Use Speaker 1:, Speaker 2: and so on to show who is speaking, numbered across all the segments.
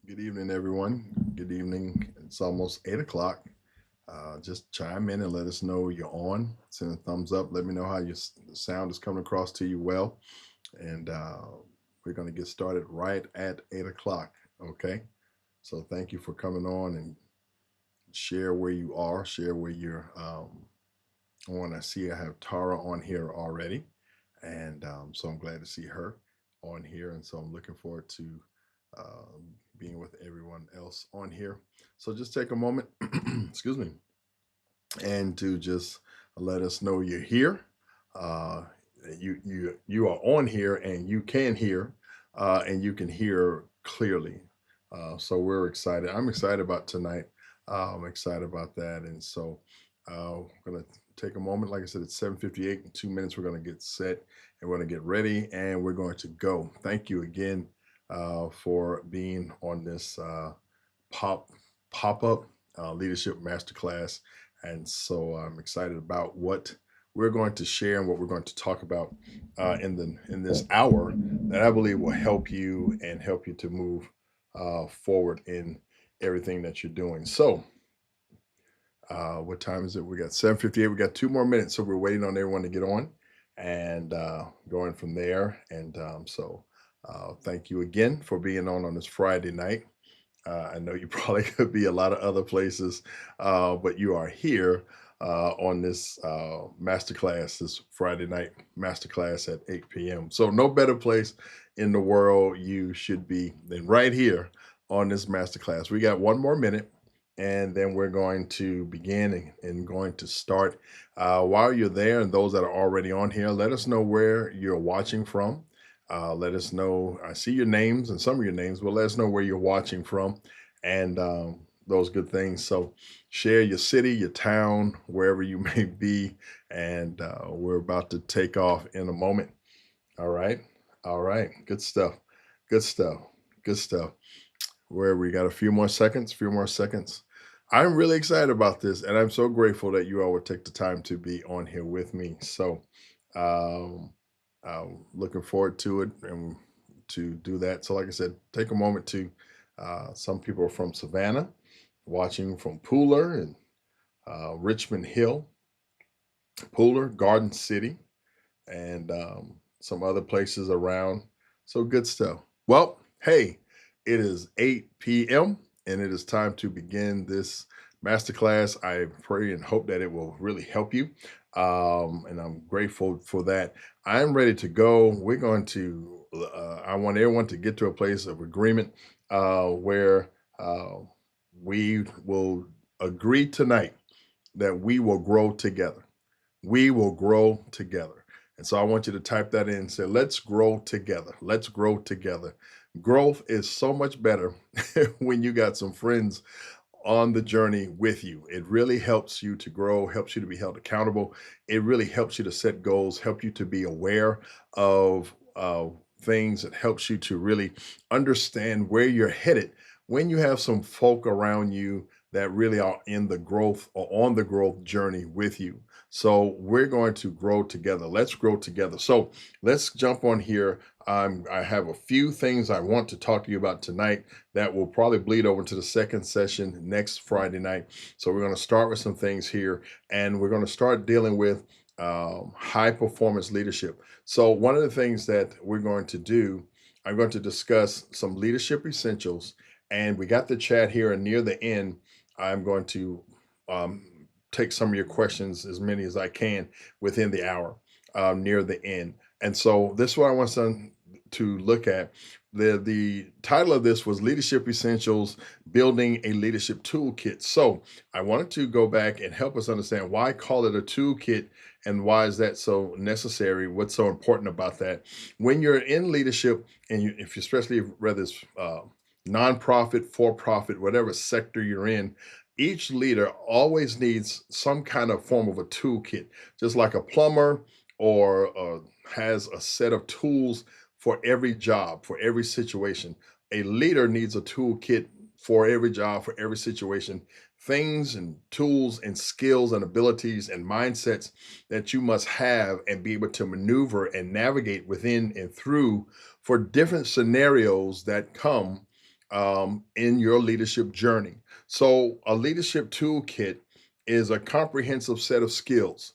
Speaker 1: Good evening, everyone. Good evening. It's almost 8 o'clock. Just chime in and let us know you're on. Send a thumbs up. Let me know how your sound is coming across to you well. And we're going to get started right at 8 o'clock. Okay. So thank you for coming on and share where you are, share where you're on. I see I have Tara on here already. And so I'm glad to see her on here. And so I'm looking forward to uh, being with everyone else on here. So just take a moment, excuse me, and to just let us know you're here. Uh, you are on here, and you can hear, and you can hear clearly. So we're excited. I'm excited about tonight. I'm excited about that, and so I'm gonna take a moment. Like I said, it's 7:58. In 2 minutes, we're gonna get set and we're gonna get ready, and we're going to go. Thank you again for being on this pop pop up leadership masterclass. And so I'm excited about what we're going to share and what we're going to talk about in this hour that I believe will help you and help you to move forward in everything that you're doing. So, what time is it? We got 7:58. We got 2 more minutes, so we're waiting on everyone to get on and going from there. And thank you again for being on this Friday night. I know you probably could be a lot of other places, but you are here on this masterclass, this Friday night masterclass at 8 p.m. So, no better place in the world you should be than right here on this masterclass. We got 1 more minute. And then we're going to begin and going to start. While you're there, and those that are already on here, let us know where you're watching from. Let us know. I see your names and some of your names, but let us know where you're watching from and those good things. So share your city, your town, wherever you may be. And we're about to take off in a moment. All right. All right. Good stuff. Good stuff. Good stuff. Where we got a few more seconds, few more seconds. I'm really excited about this, and I'm so grateful that you all would take the time to be on here with me. So, um, looking forward to it and to do that. So, like I said, take a moment to. Some people are from Savannah, watching from Pooler and Richmond Hill, Pooler, Garden City, and some other places around. So good stuff. Well, hey, it is 8 p.m. and it is time to begin this masterclass. I pray and hope that it will really help you. And I'm grateful for that. I'm ready to go. We're going to, I want everyone to get to a place of agreement where we will agree tonight that we will grow together. We will grow together. And so I want you to type that in and say, let's grow together. Let's grow together. Growth is so much better when you got some friends on the journey with you. It really helps you to grow, helps you to be held accountable. It really helps you to set goals, help you to be aware of things. It helps you to really understand where you're headed when you have some folk around you that really are in the growth or on the growth journey with you. So we're going to grow together. Let's grow together. So let's jump on here. I have a few things I want to talk to you about tonight that will probably bleed over to the second session next Friday night. So we're going to start with some things here, and we're going to start dealing with high performance leadership. So one of the things that we're going to do, I'm going to discuss some leadership essentials, and we got the chat here, and near the end, I'm going to take some of your questions, as many as I can, within the hour near the end. And so this is what I want to look at. The title of this was Leadership Essentials, Building a Leadership Toolkit. So I wanted to go back and help us understand why call it a toolkit and why is that so necessary? What's so important about that? When you're in leadership, and if you, especially whether it's nonprofit, for profit, whatever sector you're in, each leader always needs some kind of form of a toolkit, just like a plumber or has a set of tools for every job, for every situation. A leader needs a toolkit for every job, for every situation things and tools and skills and abilities and mindsets that you must have and be able to maneuver and navigate within and through for different scenarios that come in your leadership journey. So, a leadership toolkit is a comprehensive set of skills,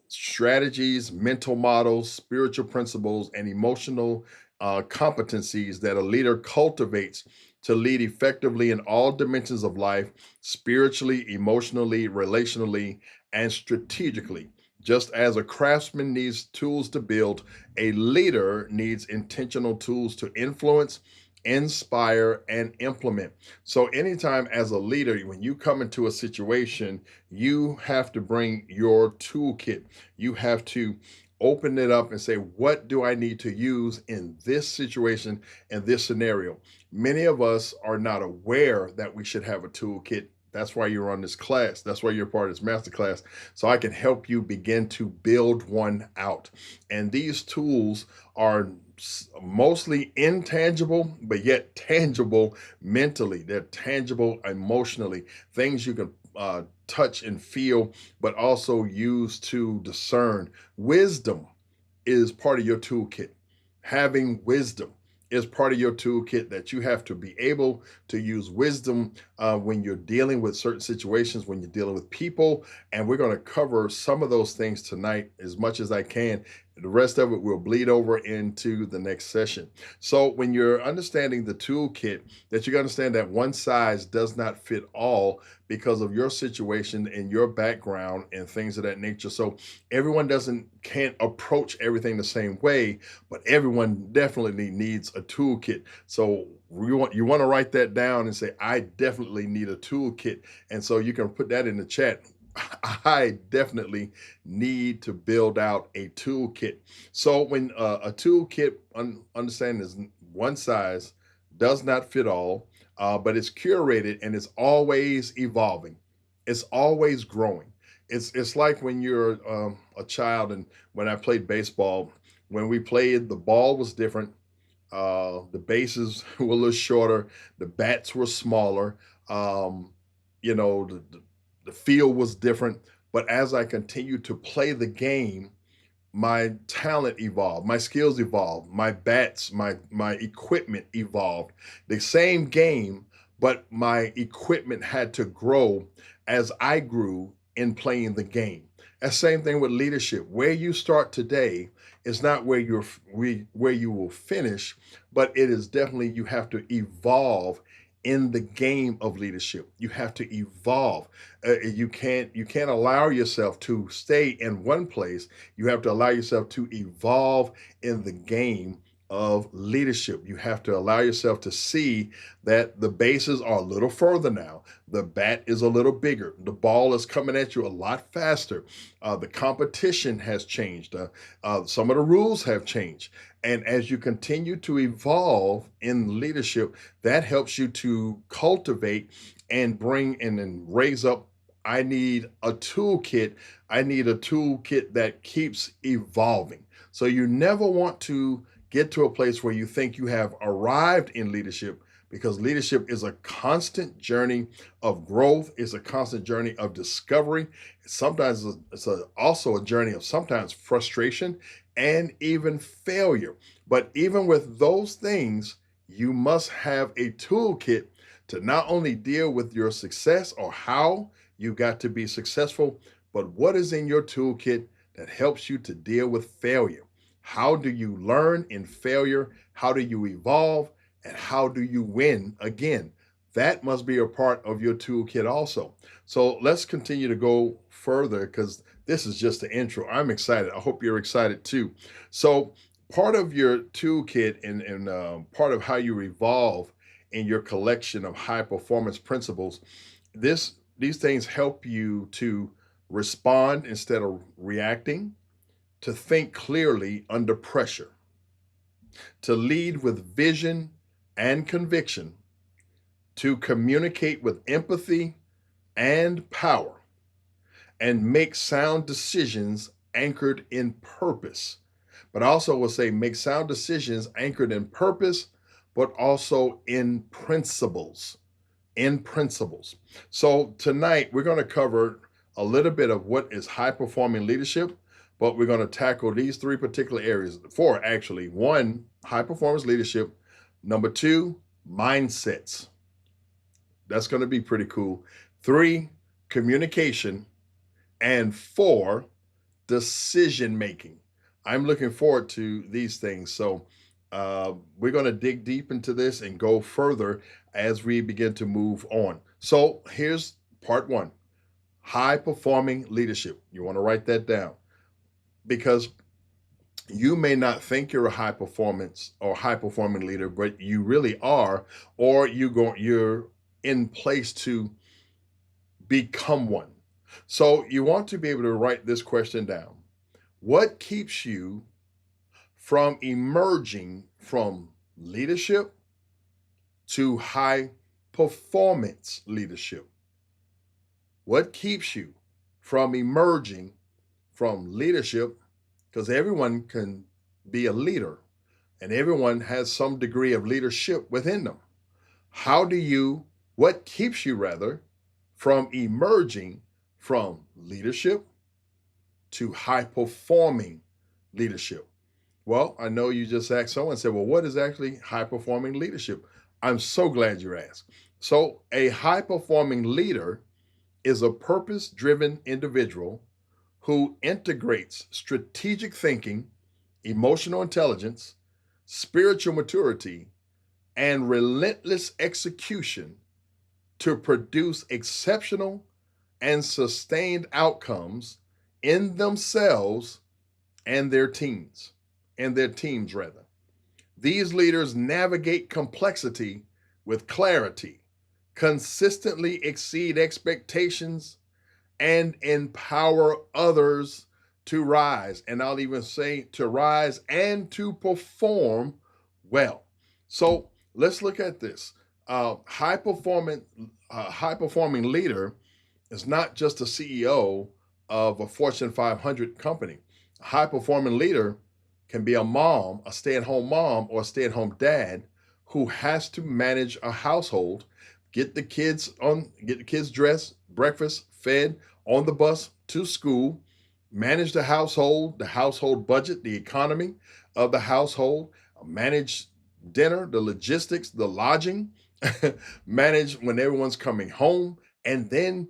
Speaker 1: strategies, mental models, spiritual principles, and emotional competencies that a leader cultivates to lead effectively in all dimensions of life, spiritually, emotionally, relationally, and strategically. Just as a craftsman needs tools to build, a leader needs intentional tools to influence, inspire, and implement. So, anytime as a leader, when you come into a situation, you have to bring your toolkit. You have to open it up and say, what do I need to use in this situation and this scenario? Many of us are not aware that we should have a toolkit. That's why you're on this class. That's why you're part of this masterclass. So I can help you begin to build one out. And these tools are mostly intangible, but yet tangible mentally. They're tangible emotionally, things you can touch and feel, but also use to discern. Wisdom is part of your toolkit. Having wisdom is part of your toolkit, that you have to be able to use wisdom when you're dealing with certain situations, when you're dealing with people. And we're going to cover some of those things tonight as much as I can. The rest of it will bleed over into the next session. So when you're understanding the toolkit, that you understand that one size does not fit all because of your situation and your background and things of that nature. So everyone can't approach everything the same way, but everyone definitely needs a toolkit. So you want to write that down and say, I definitely need a toolkit. And so you can put that in the chat. I definitely need to build out a toolkit. So when a toolkit, understand, is one size does not fit all, but it's curated and it's always evolving. It's always growing. It's like when you're a child, and when I played baseball, when we played, the ball was different. The bases were a little shorter. The bats were smaller. Um, the field was different. But as I continued to play the game, my talent evolved, my skills evolved, my bats, my equipment evolved. The same game, but my equipment had to grow as I grew in playing the game. And same thing with leadership. Where you start today is not where you will finish, but it is definitely, you have to evolve in the game of leadership. You have to evolve. You can't allow yourself to stay in one place. You have to allow yourself to evolve in the game of leadership. You have to allow yourself to see that the bases are a little further now. The bat is a little bigger. The ball is coming at you a lot faster. The competition has changed. Some of the rules have changed. And as you continue to evolve in leadership, that helps you to cultivate and bring and raise up. I need a toolkit. I need a toolkit that keeps evolving. So you never want to get to a place where you think you have arrived in leadership, because leadership is a constant journey of growth. It's a constant journey of discovery. Sometimes also a journey of sometimes frustration and even failure. But even with those things, you must have a toolkit to not only deal with your success or how you got to be successful, but what is in your toolkit that helps you to deal with failure. How do you learn in failure? How do you evolve? And how do you win again? That must be a part of your toolkit also. So let's continue to go further, because this is just the intro. I'm excited. I hope you're excited too. So part of your toolkit and part of how you evolve in your collection of high performance principles, these things help you to respond instead of reacting, to think clearly under pressure, to lead with vision and conviction, to communicate with empathy and power, and make sound decisions anchored in purpose. But I also will say, make sound decisions anchored in purpose, but also in principles. in principles. So tonight we're going to cover a little bit of what is high performing leadership, but we're going to tackle these three particular areas. Four, actually. One, high performance leadership. Number two, mindsets. That's going to be pretty cool. Three, communication. And four, decision making. I'm looking forward to these things. So we're going to dig deep into this and go further as we begin to move on. So here's part one: high performing leadership. You want to write that down because you may not think you're a high performance or high performing leader, but you really are, or you're in place to become one. So you want to be able to write this question down. What keeps you from emerging from leadership to high performance leadership? What keeps you from emerging from leadership? Because everyone can be a leader and everyone has some degree of leadership within them. What keeps you rather from emerging from leadership to high performing leadership? Well, I know you just asked someone, said, well, what is actually high performing leadership? I'm so glad you asked. So, a high performing leader is a purpose driven individual who integrates strategic thinking, emotional intelligence, spiritual maturity, and relentless execution to produce exceptional and sustained outcomes in themselves and their teams, rather. These leaders navigate complexity with clarity, consistently exceed expectations, and empower others to rise. And I'll even say to rise and to perform well. So let's look at this. High performing leader is not just a CEO of a Fortune 500 company. A high performing leader can be a mom, a stay at home mom, or a stay at home dad who has to manage a household, get the kids dressed, breakfast, fed, on the bus to school, manage the household budget, the economy of the household, manage dinner, the logistics, the lodging, manage when everyone's coming home, and then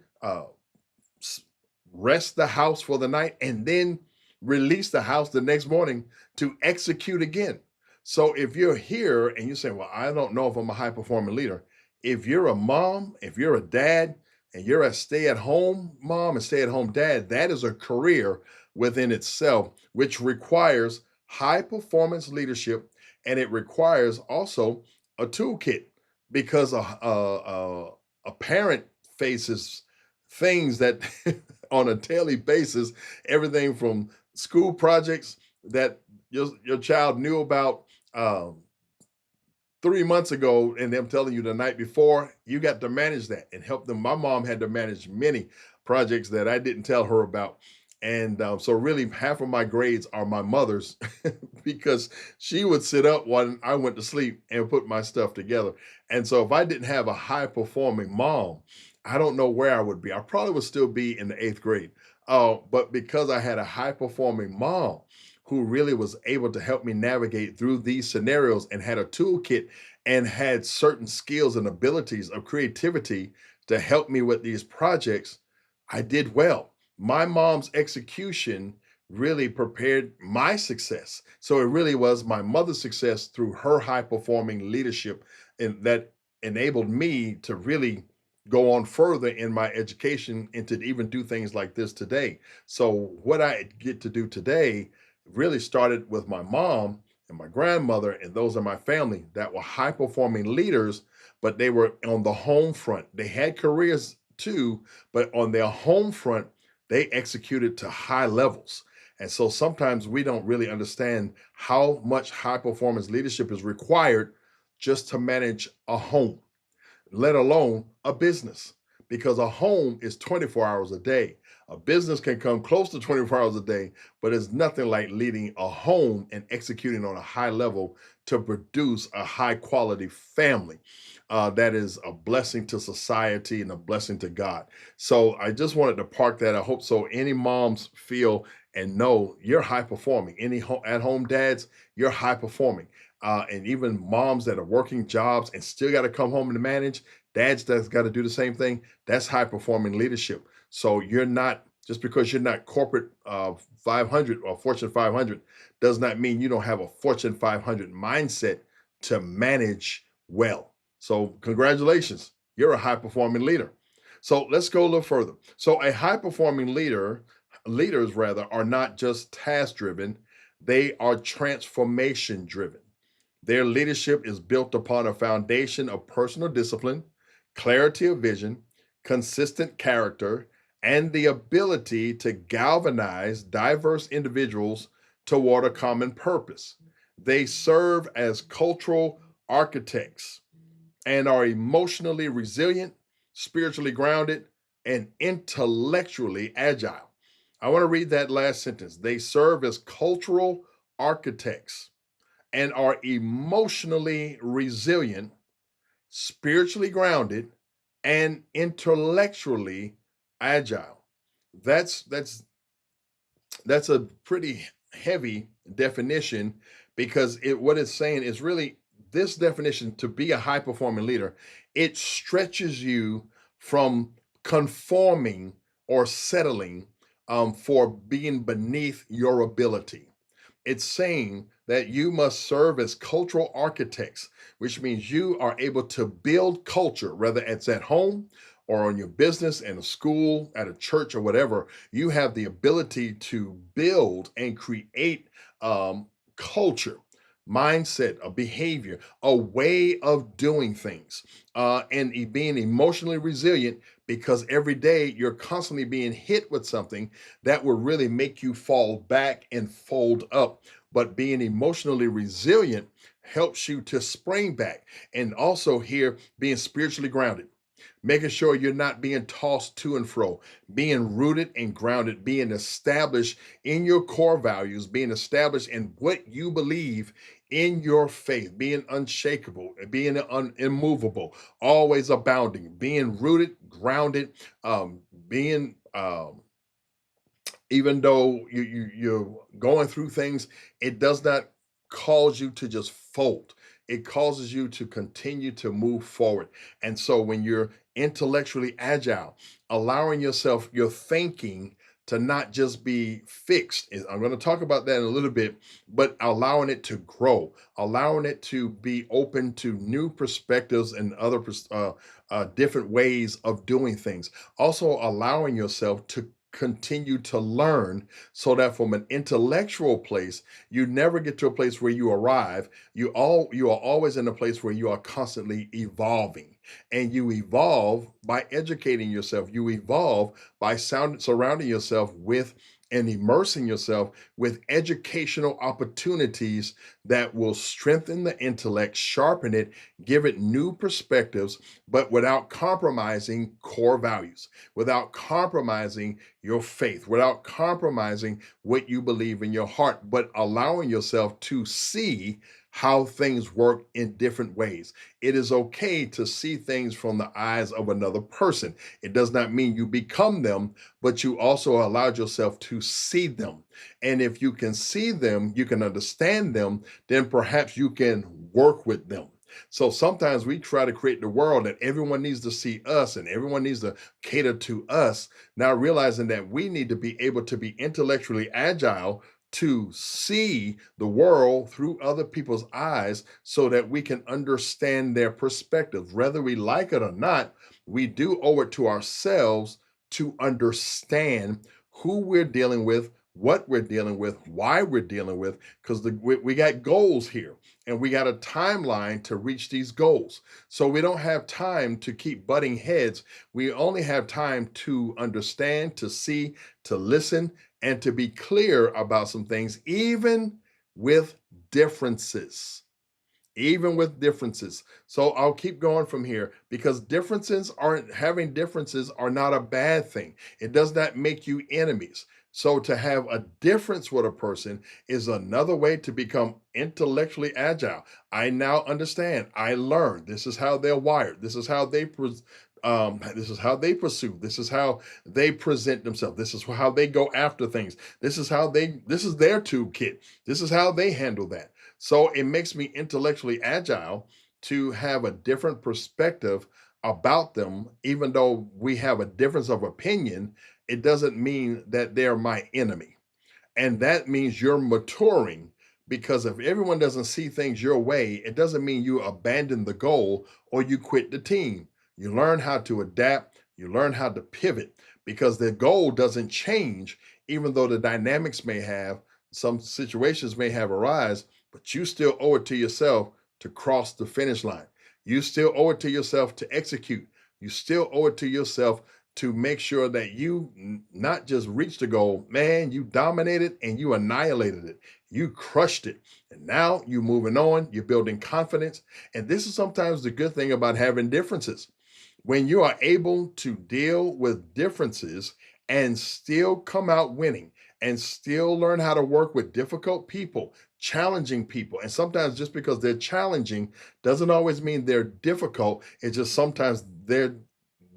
Speaker 1: rest the house for the night, and then release the house the next morning to execute again. So if you're here and you say, well, I don't know if I'm a high performing leader. If you're a mom, if you're a dad, and you're a stay at home mom and stay at home dad, that is a career within itself, which requires high performance leadership. And it requires also a toolkit because a parent faces things that on a daily basis, everything from school projects that your child knew about 3 months ago, and them telling you the night before, you got to manage that and help them. My mom had to manage many projects that I didn't tell her about. And so really half of my grades are my mother's because she would sit up when I went to sleep and put my stuff together. And so if I didn't have a high performing mom, I don't know where I would be. I probably would still be in the eighth grade. But because I had a high performing mom who really was able to help me navigate through these scenarios and had a toolkit and had certain skills and abilities of creativity to help me with these projects, I did well. My mom's execution really prepared my success. So it really was my mother's success through her high performing leadership, and that enabled me to really go on further in my education and to even do things like this today. So what I get to do today really started with my mom and my grandmother, and those are my family that were high performing leaders, but they were on the home front. They had careers too, but on their home front, they executed to high levels. And so sometimes we don't really understand how much high performance leadership is required just to manage a home, let alone a business. because a home is 24 hours a day. A business can come close to 24 hours a day, but it's nothing like leading a home and executing on a high level to produce a high quality family. That is a blessing to society and a blessing to God. So I just wanted to park that. I hope so. Any moms feel and know you're high performing. Any at home dads, you're high performing. And even moms that are working jobs and still got to come home and manage, dads that's got to do the same thing. That's high performing leadership. So you're not, just because you're not corporate 500 or Fortune 500 does not mean you don't have a Fortune 500 mindset to manage well. So congratulations, you're a high performing leader. So let's go a little further. So a high performing leaders rather, are not just task driven, they are transformation driven. Their leadership is built upon a foundation of personal discipline, clarity of vision, consistent character, and the ability to galvanize diverse individuals toward a common purpose. They serve as cultural architects and are emotionally resilient, spiritually grounded, and intellectually agile. I want to read that last sentence. They serve as cultural architects and are emotionally resilient, spiritually grounded, and intellectually agile. That's a pretty heavy definition, because what it's saying is really, this definition, to be a high performing leader, it stretches you from conforming or settling for being beneath your ability. It's saying that you must serve as cultural architects, which means you are able to build culture, whether it's at home or in your business, in a school, at a church, or whatever. You have the ability to build and create culture, mindset, a behavior, a way of doing things, and being emotionally resilient, because every day you're constantly being hit with something that will really make you fall back and fold up. But being emotionally resilient helps you to spring back. And also, here, being spiritually grounded, making sure you're not being tossed to and fro, being rooted and grounded, being established in your core values, being established in what you believe in your faith, being unshakable, being immovable, always abounding, being rooted, grounded, being even though you're going through things, it does not cause you to just fold. It causes you to continue to move forward. And so when you're intellectually agile, allowing yourself, your thinking, to not just be fixed. I'm going to talk about that in a little bit, but allowing it to grow, allowing it to be open to new perspectives and other different ways of doing things. Also allowing yourself to continue to learn, so that from an intellectual place, you never get to a place where you arrive. You are always in a place where you are constantly evolving, and you evolve by educating yourself. You evolve by surrounding yourself with and immersing yourself with educational opportunities that will strengthen the intellect, sharpen it, give it new perspectives, but without compromising core values, without compromising your faith, without compromising what you believe in your heart, but allowing yourself to see how things work in different ways. It is okay to see things from the eyes of another person. It does not mean you become them, but you also allowed yourself to see them. And if you can see them, you can understand them, then perhaps you can work with them. So sometimes we try to create the world that everyone needs to see us and everyone needs to cater to us, now realizing that we need to be able to be intellectually agile to see the world through other people's eyes, so that we can understand their perspective. Whether we like it or not, we do owe it to ourselves to understand who we're dealing with, what we're dealing with, why we're dealing with, because we got goals here and we got a timeline to reach these goals. So we don't have time to keep butting heads. We only have time to understand, to see, to listen, and to be clear about some things, even with differences. even with differences. So I'll keep going from here because having differences are not a bad thing. It does not make you enemies. So to have a difference with a person is another way to become intellectually agile. I now understand. I learned. This is how they're wired. This is how this is how they pursue. This is how they present themselves. This is how they go after things. This is this is their toolkit. This is how they handle that. So it makes me intellectually agile to have a different perspective about them. Even though we have a difference of opinion, it doesn't mean that they're my enemy. And that means you're maturing, because if everyone doesn't see things your way, it doesn't mean you abandon the goal or you quit the team. You learn how to adapt, you learn how to pivot, because the goal doesn't change, even though the dynamics may have, some situations may have arise, but you still owe it to yourself to cross the finish line. You still owe it to yourself to execute. You still owe it to yourself to make sure that you not just reach the goal, man, you dominated and you annihilated it. You crushed it. And now you're moving on, you're building confidence. And this is sometimes the good thing about having differences. When you are able to deal with differences and still come out winning and still learn how to work with difficult people, challenging people. And sometimes just because they're challenging doesn't always mean they're difficult. It's just sometimes they're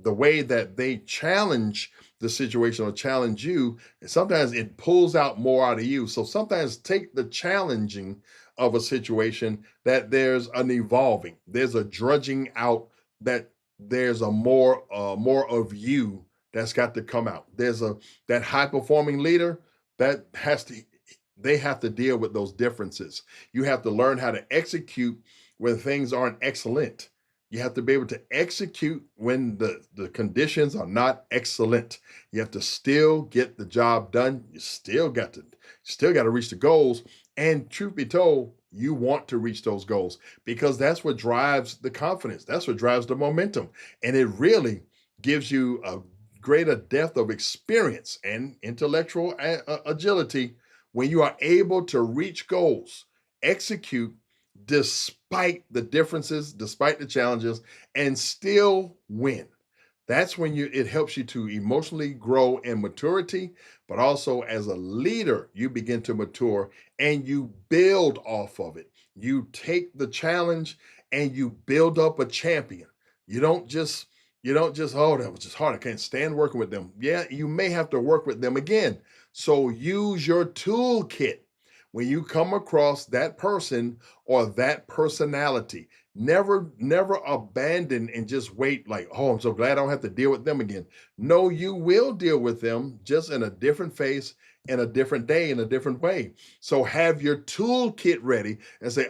Speaker 1: the way that they challenge the situation or challenge you, and sometimes it pulls out more out of you. So sometimes take the challenging of a situation, that there's an evolving, there's a drudging out, that there's a more of you that's got to come out. There's a that high performing leader that has to they have to deal with those differences. You have to learn how to execute when things aren't excellent. You have to be able to execute when the conditions are not excellent. You have to still get the job done. You still got to reach the goals. And truth be told, you want to reach those goals, because that's what drives the confidence. That's what drives the momentum. And it really gives you a greater depth of experience and intellectual agility when you are able to reach goals, execute despite the differences, despite the challenges, and still win. That's when it helps you to emotionally grow in maturity, but also as a leader, you begin to mature and you build off of it. You take the challenge and you build up a champion. You don't just oh, that was just hard. I can't stand working with them. Yeah, you may have to work with them again. So use your toolkit when you come across that person or that personality. Never abandon and just wait like, oh, I'm so glad I don't have to deal with them again. No, you will deal with them, just in a different face, in a different day, in a different way. So have your toolkit ready and say,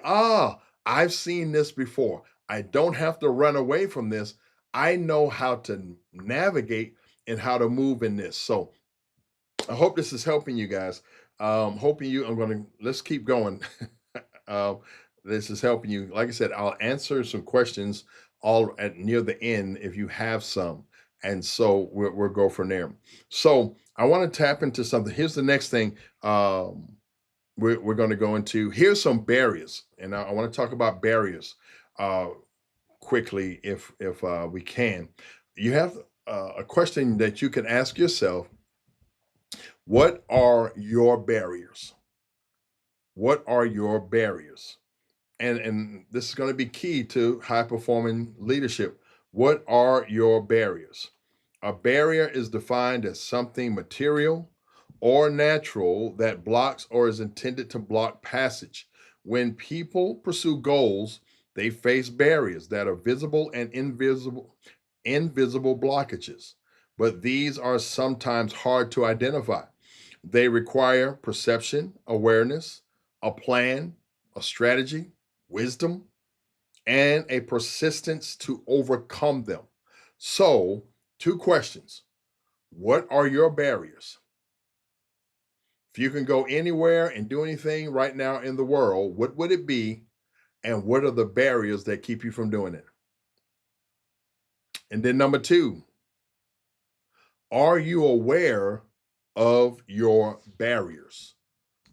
Speaker 1: I've seen this before. I don't have to run away from this. I know how to navigate and how to move in this. So I hope this is helping you guys. Let's keep going. uh, this is helping you. Like I said, I'll answer some questions all at near the end if you have some. And so we'll go from there. So I want to tap into something. Here's the next thing we're going to go into. Here's some barriers. And I want to talk about barriers quickly if we can. You have a question that you can ask yourself. What are your barriers? What are your barriers? And this is going to be key to high performing leadership. What are your barriers? A barrier is defined as something material or natural that blocks or is intended to block passage. When people pursue goals, they face barriers that are visible and invisible blockages. But these are sometimes hard to identify. They require perception, awareness, a plan, a strategy, wisdom, and a persistence to overcome them. So, two questions. What are your barriers? If you can go anywhere and do anything right now in the world, what would it be? And what are the barriers that keep you from doing it? And then, number two, are you aware of your barriers?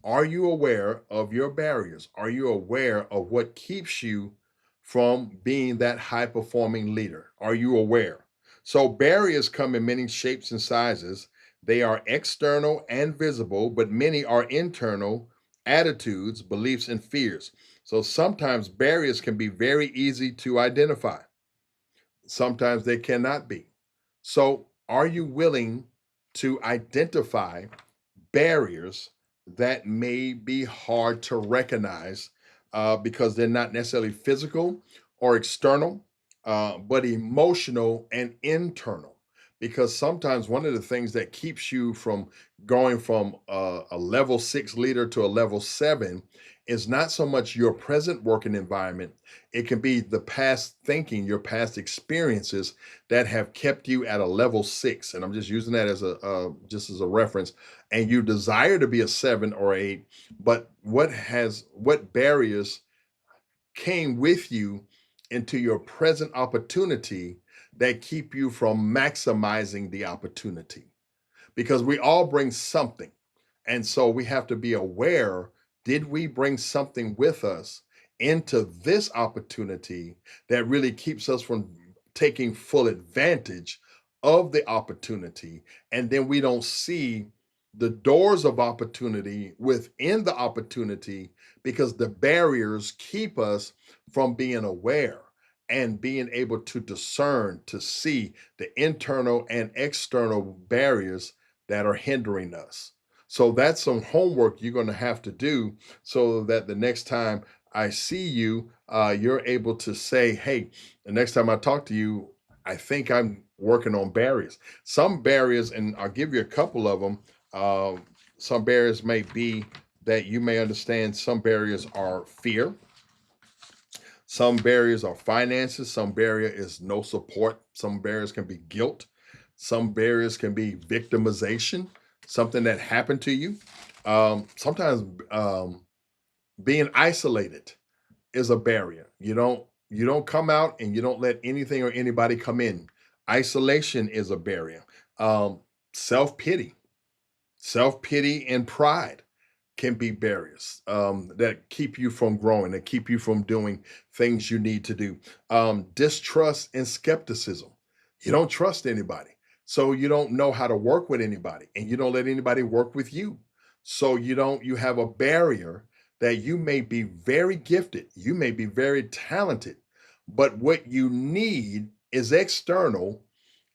Speaker 1: Are you aware of your barriers? Are you aware of what keeps you from being that high performing leader? Are you aware? So, barriers come in many shapes and sizes. They are external and visible, but many are internal attitudes, beliefs, and fears. So, sometimes barriers can be very easy to identify, sometimes they cannot be. So, are you willing to identify barriers that may be hard to recognize because they're not necessarily physical or external, but emotional and internal? Because sometimes one of the things that keeps you from going from a level 6 leader to a level 7 is not so much your present working environment. It can be the past thinking, your past experiences that have kept you at a level 6. And I'm just using that as a just as a reference, and you desire to be a 7 or 8, but what barriers came with you into your present opportunity that keep you from maximizing the opportunity? Because we all bring something, and so we have to be aware, did we bring something with us into this opportunity that really keeps us from taking full advantage of the opportunity? And then we don't see the doors of opportunity within the opportunity because the barriers keep us from being aware and being able to discern, to see the internal and external barriers that are hindering us. So that's some homework you're going to have to do so that the next time I see you, you're able to say, hey, the next time I talk to you, I think I'm working on barriers. Some barriers, and I'll give you a couple of them. Some barriers may be that you may understand, some barriers are fear, some barriers are finances, some barrier is no support, some barriers can be guilt, some barriers can be victimization, something that happened to you. Sometimes being isolated is a barrier. You don't come out and you don't let anything or anybody come in. Isolation is a barrier. Um, self-pity, self-pity and pride can be barriers that keep you from growing, that keep you from doing things you need to do. Distrust and skepticism. You don't trust anybody. So you don't know how to work with anybody, and you don't let anybody work with you. So you have a barrier that you may be very gifted, you may be very talented, but what you need is external,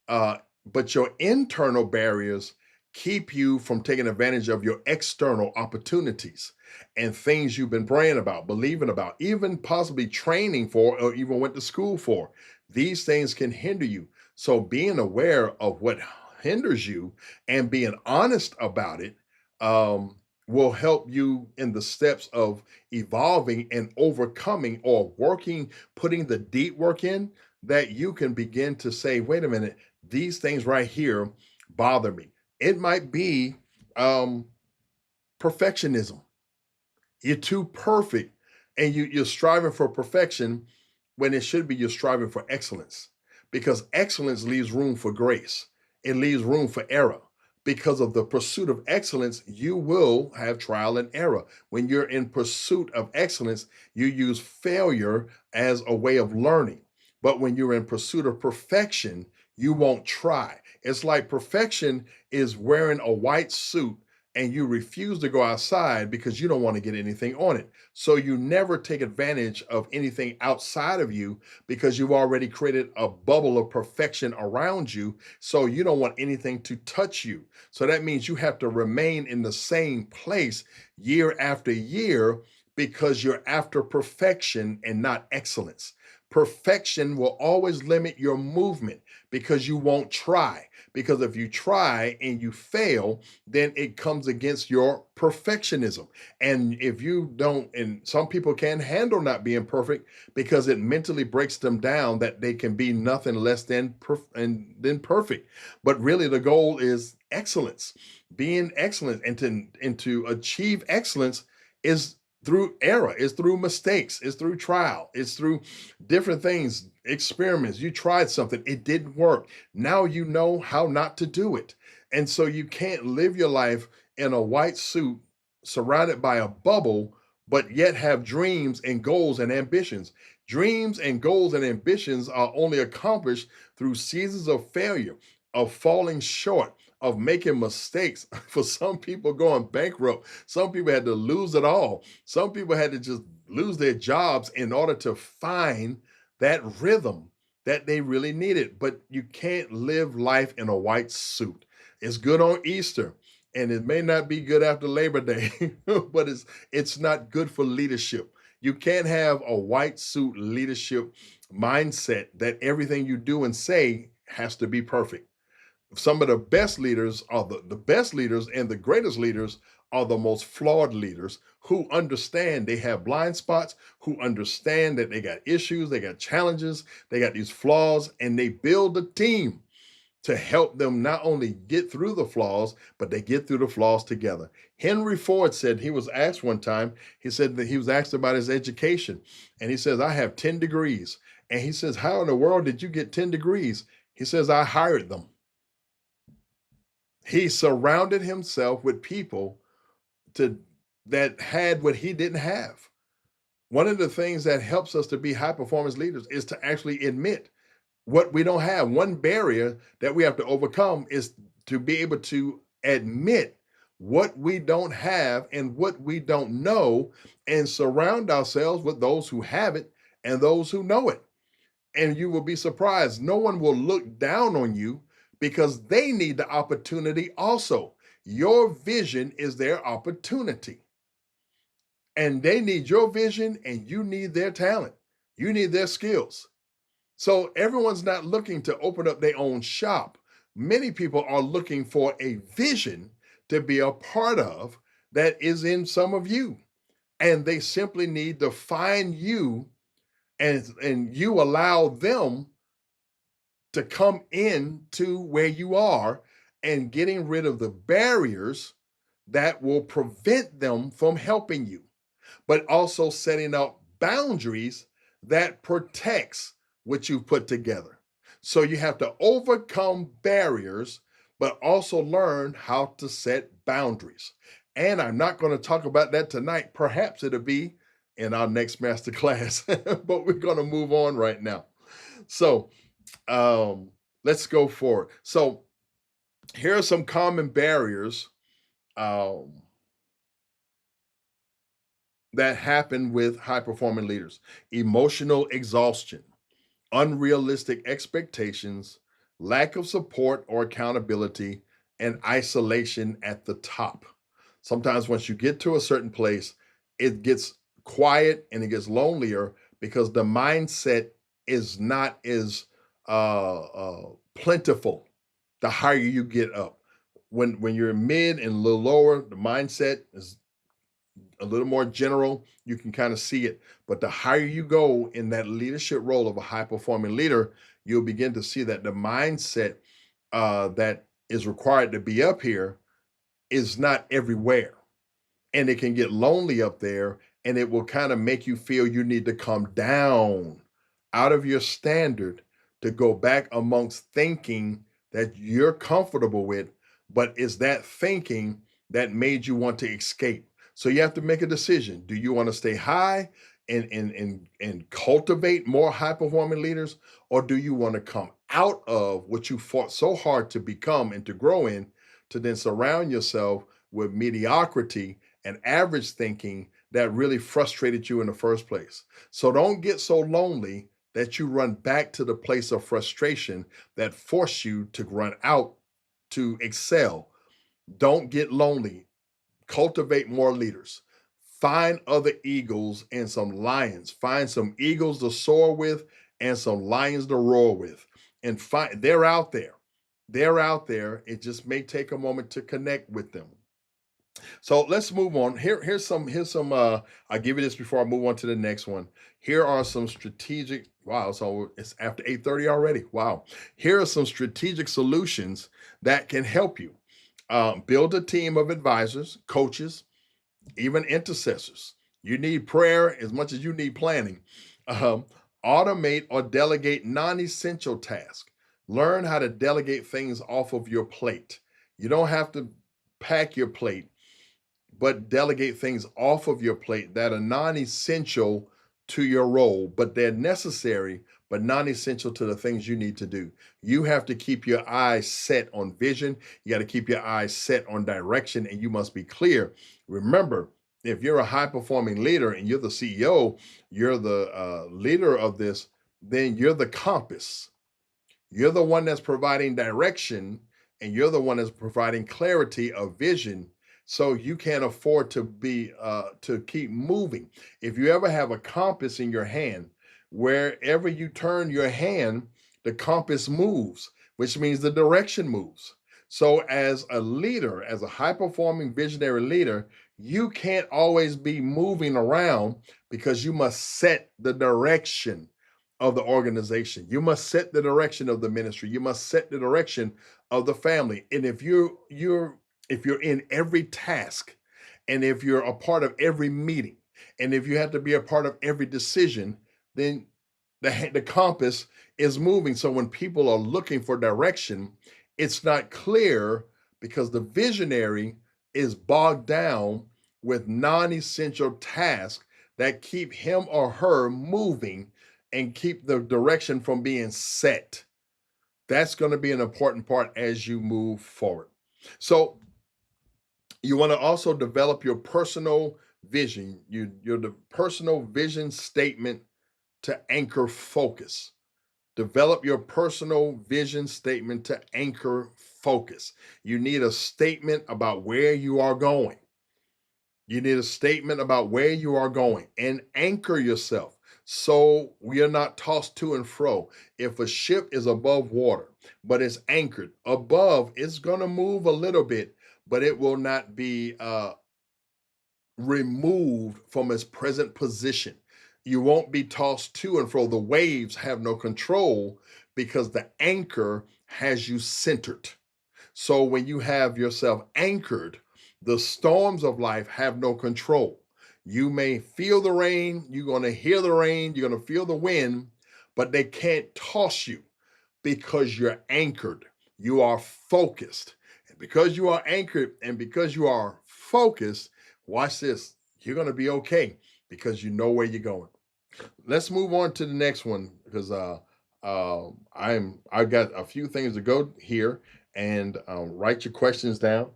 Speaker 1: uh, but your internal barriers keep you from taking advantage of your external opportunities and things you've been praying about, believing about, even possibly training for, or even went to school for. These things can hinder you. So being aware of what hinders you and being honest about it um, will help you in the steps of evolving and overcoming or working, putting the deep work in, that you can begin to say, wait a minute, these things right here bother me. It might be um, perfectionism. You're too perfect, and you're striving for perfection when it should be you're striving for excellence, because excellence leaves room for grace. It leaves room for error. Because of the pursuit of excellence, you will have trial and error. When you're in pursuit of excellence, you use failure as a way of learning. But when you're in pursuit of perfection, you won't try. It's like perfection is wearing a white suit and you refuse to go outside because you don't want to get anything on it. So you never take advantage of anything outside of you because you've already created a bubble of perfection around you. So you don't want anything to touch you. So that means you have to remain in the same place year after year because you're after perfection and not excellence. Perfection will always limit your movement because you won't try. Because if you try and you fail, then it comes against your perfectionism. And if you don't, and some people can't handle not being perfect because it mentally breaks them down that they can be nothing less than perfect. But really, the goal is excellence, being excellent, and to achieve excellence is through error, is through mistakes, is through trial, it's through different things, experiments. You tried something, it didn't work. Now you know how not to do it. And so you can't live your life in a white suit surrounded by a bubble, but yet have dreams and goals and ambitions. Dreams and goals and ambitions are only accomplished through seasons of failure, of falling short, of making mistakes. For some people, going bankrupt. Some people had to lose it all. Some people had to just lose their jobs in order to find that rhythm that they really needed. But you can't live life in a white suit. It's good on Easter, and it may not be good after Labor Day, but it's not good for leadership. You can't have a white suit leadership mindset that everything you do and say has to be perfect. Some of the best leaders are the best leaders, and the greatest leaders are the most flawed leaders who understand they have blind spots, who understand that they got issues, they got challenges, they got these flaws, and they build a team to help them not only get through the flaws, but they get through the flaws together. Henry Ford said, he was asked one time, he said that he was asked about his education. And he says, I have 10 degrees. And he says, how in the world did you get 10 degrees? He says, I hired them. He surrounded himself with people to that had what he didn't have. One of the things that helps us to be high performance leaders is to actually admit what we don't have. One barrier that we have to overcome is to be able to admit what we don't have and what we don't know, and surround ourselves with those who have it and those who know it. And you will be surprised. No one will look down on you because they need the opportunity also. Your vision is their opportunity. And they need your vision, and you need their talent. You need their skills. So everyone's not looking to open up their own shop. Many people are looking for a vision to be a part of that is in some of you. And they simply need to find you, and you allow them to come in to where you are, and getting rid of the barriers that will prevent them from helping you, but also setting up boundaries that protects what you put together. So you have to overcome barriers, but also learn how to set boundaries. And I'm not going to talk about that tonight. Perhaps it'll be in our next masterclass, but we're going to move on right now. So um, let's go forward. So here are some common barriers um, that happen with high performing leaders: emotional exhaustion, unrealistic expectations, lack of support or accountability, and isolation at the top. Sometimes once you get to a certain place, it gets quiet and it gets lonelier because the mindset is not as plentiful the higher you get up. When you're mid and a little lower, the mindset is a little more general. You can kind of see it. But the higher you go in that leadership role of a high performing leader, you'll begin to see that the mindset that is required to be up here is not everywhere. And it can get lonely up there, and it will kind of make you feel you need to come down out of your standard to go back amongst thinking that you're comfortable with, but it's that thinking that made you want to escape. So you have to make a decision. Do you want to stay high and cultivate more high performing leaders, or do you want to come out of what you fought so hard to become and to grow in, to then surround yourself with mediocrity and average thinking that really frustrated you in the first place? So don't get so lonely that you run back to the place of frustration that forced you to run out to excel. Don't get lonely. Cultivate more leaders. Find other eagles and some lions. Find some eagles to soar with and some lions to roar with. And find they're out there. They're out there. It just may take a moment to connect with them. So let's move on. Here's some I'll give you this before I move on to the next one. Here are some strategic, wow, so it's after 8:30 already. Wow. Here are some strategic solutions that can help you. Build a team of advisors, coaches, even intercessors. You need prayer as much as you need planning. Um, Automate or delegate non-essential tasks. Learn how to delegate things off of your plate. You don't have to pack your plate, but delegate things off of your plate that are non-essential to your role, but they're necessary, but non-essential to the things you need to do. You have to keep your eyes set on vision. You got to keep your eyes set on direction, and you must be clear. Remember, if you're a high-performing leader and you're the CEO, you're the leader of this, then you're the compass. You're the one that's providing direction, and you're the one that's providing clarity of vision. So you can't afford to be to keep moving. If you ever have a compass in your hand, wherever you turn your hand, the compass moves, which means the direction moves. So as a leader, as a high-performing visionary leader, you can't always be moving around because you must set the direction of the organization. You must set the direction of the ministry. You must set the direction of the family. And if you're in every task, and if you're a part of every meeting, and if you have to be a part of every decision, then the compass is moving. So when people are looking for direction, it's not clear because the visionary is bogged down with non-essential tasks that keep him or her moving and keep the direction from being set. That's going to be an important part as you move forward. So you want to also develop your personal vision, your personal vision statement to anchor focus. Develop your personal vision statement to anchor focus. You need a statement about where you are going. You need a statement about where you are going and anchor yourself so you're not tossed to and fro. If a ship is above water, but it's anchored above, it's going to move a little bit, but it will not be removed from its present position. You won't be tossed to and fro. The waves have no control because the anchor has you centered. So when you have yourself anchored, the storms of life have no control. You may feel the rain, you're going to hear the rain, you're going to feel the wind, but they can't toss you because you're anchored. You are focused. And because you are anchored and because you are focused, watch this, you're going to be okay because you know where you're going. Let's move on to the next one because I've got a few things to go here, and write your questions down,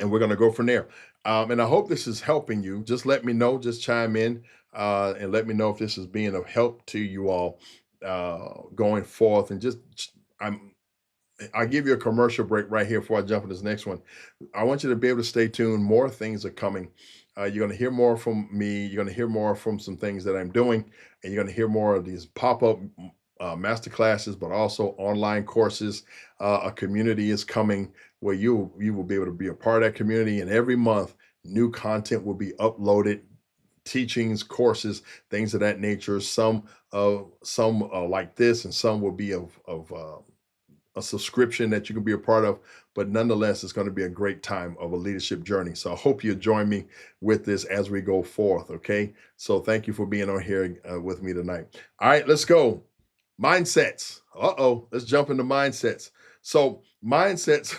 Speaker 1: and we're going to go from there. And I hope this is helping you. Just let me know. Just chime in and let me know if this is being of help to you all going forth. And just I'll give you a commercial break right here before I jump into this next one. I want you to be able to stay tuned. More things are coming. You're going to hear more from me. You're going to hear more from some things that I'm doing, and you're going to hear more of these pop-up master classes, but also online courses. A community is coming where you will be able to be a part of that community, and every month new content will be uploaded, teachings, courses, things of that nature. Some like this, and some will be of a subscription that you can be a part of, but nonetheless, it's going to be a great time of a leadership journey. So I hope you join me with this as we go forth. Okay. So thank you for being on here with me tonight. All right, let's go. Mindsets. Let's jump into mindsets. So mindsets,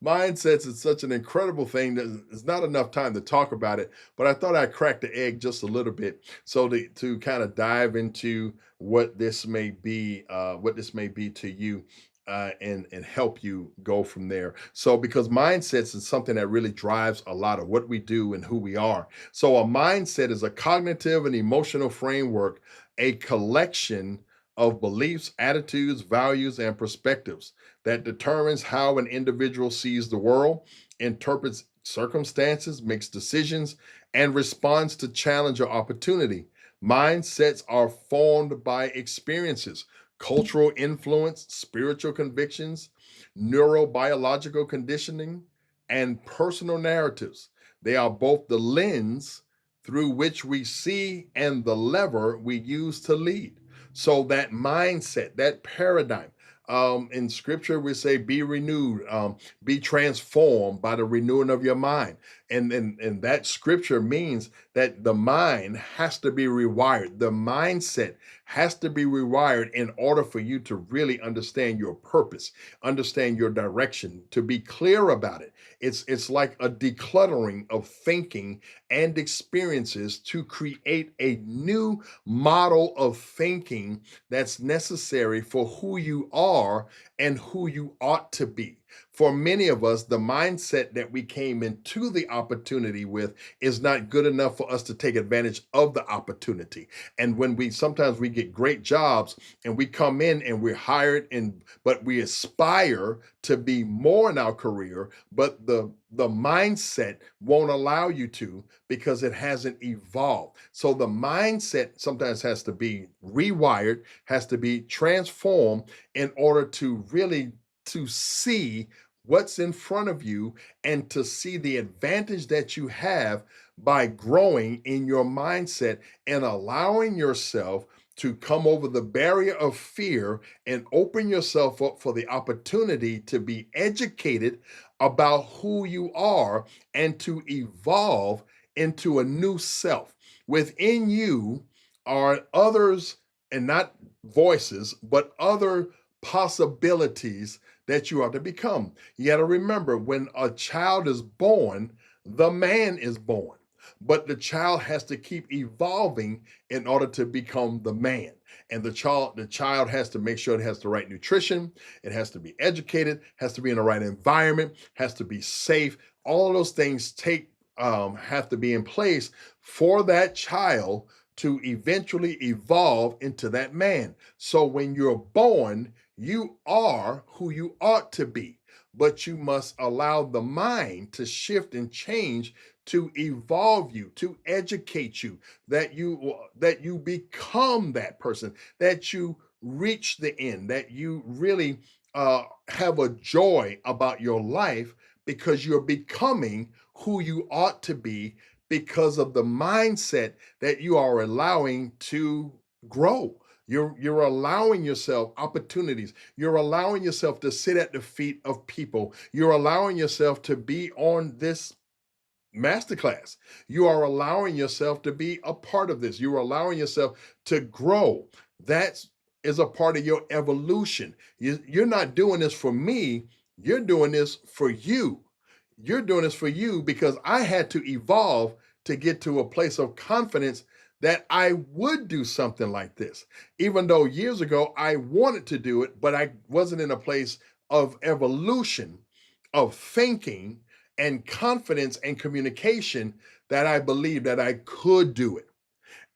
Speaker 1: mindsets is such an incredible thing that there's not enough time to talk about it, but I thought I'd crack the egg just a little bit. So to kind of dive into what this may be to you, and help you go from there. So because mindsets is something that really drives a lot of what we do and who we are. So a mindset is a cognitive and emotional framework, a collection of beliefs, attitudes, values, and perspectives that determines how an individual sees the world, interprets circumstances, makes decisions, and responds to challenge or opportunity. Mindsets are formed by experiences, cultural influence, spiritual convictions, neurobiological conditioning, and personal narratives. They are both the lens through which we see and the lever we use to lead. So that mindset, that paradigm, In scripture, we say, be renewed, be transformed by the renewing of your mind. And that scripture means that the mind has to be rewired. The mindset has to be rewired in order for you to really understand your purpose, understand your direction, to be clear about it. It's like a decluttering of thinking and experiences to create a new model of thinking that's necessary for who you are and who you ought to be. For many of us, the mindset that we came into the opportunity with is not good enough for us to take advantage of the opportunity. And when we sometimes we get great jobs and we come in and we're hired, and but we aspire to be more in our career, but the mindset won't allow you to, because it hasn't evolved. So the mindset sometimes has to be rewired, has to be transformed in order to really to see what's in front of you and to see the advantage that you have by growing in your mindset and allowing yourself to come over the barrier of fear and open yourself up for the opportunity to be educated about who you are and to evolve into a new self. Within you are others, and not voices, but other possibilities that you are to become. You got to remember, when a child is born, the man is born. But the child has to keep evolving in order to become the man. And the child has to make sure it has the right nutrition, it has to be educated, has to be in the right environment, has to be safe. All of those things have to be in place for that child to eventually evolve into that man. So when you're born, you are who you ought to be, but you must allow the mind to shift and change to evolve you, to educate you, that you become that person, that you reach the end, that you really have a joy about your life because you're becoming who you ought to be because of the mindset that you are allowing to grow. You're allowing yourself opportunities. You're allowing yourself to sit at the feet of people. You're allowing yourself to be on this masterclass. You are allowing yourself to be a part of this. You are allowing yourself to grow. That is a part of your evolution. You're not doing this for me. You're doing this for you. You're doing this for you because I had to evolve to get to a place of confidence that I would do something like this. Even though years ago I wanted to do it, but I wasn't in a place of evolution, of thinking and confidence and communication that I believed that I could do it.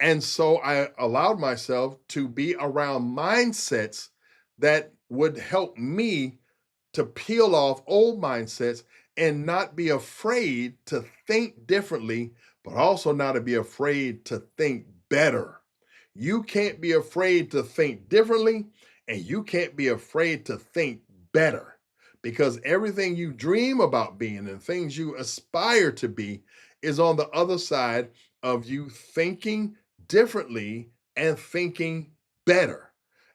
Speaker 1: And so I allowed myself to be around mindsets that would help me to peel off old mindsets and not be afraid to think differently, but also not to be afraid to think better. You can't be afraid to think differently, and you can't be afraid to think better, because everything you dream about being and things you aspire to be is on the other side of you thinking differently and thinking better.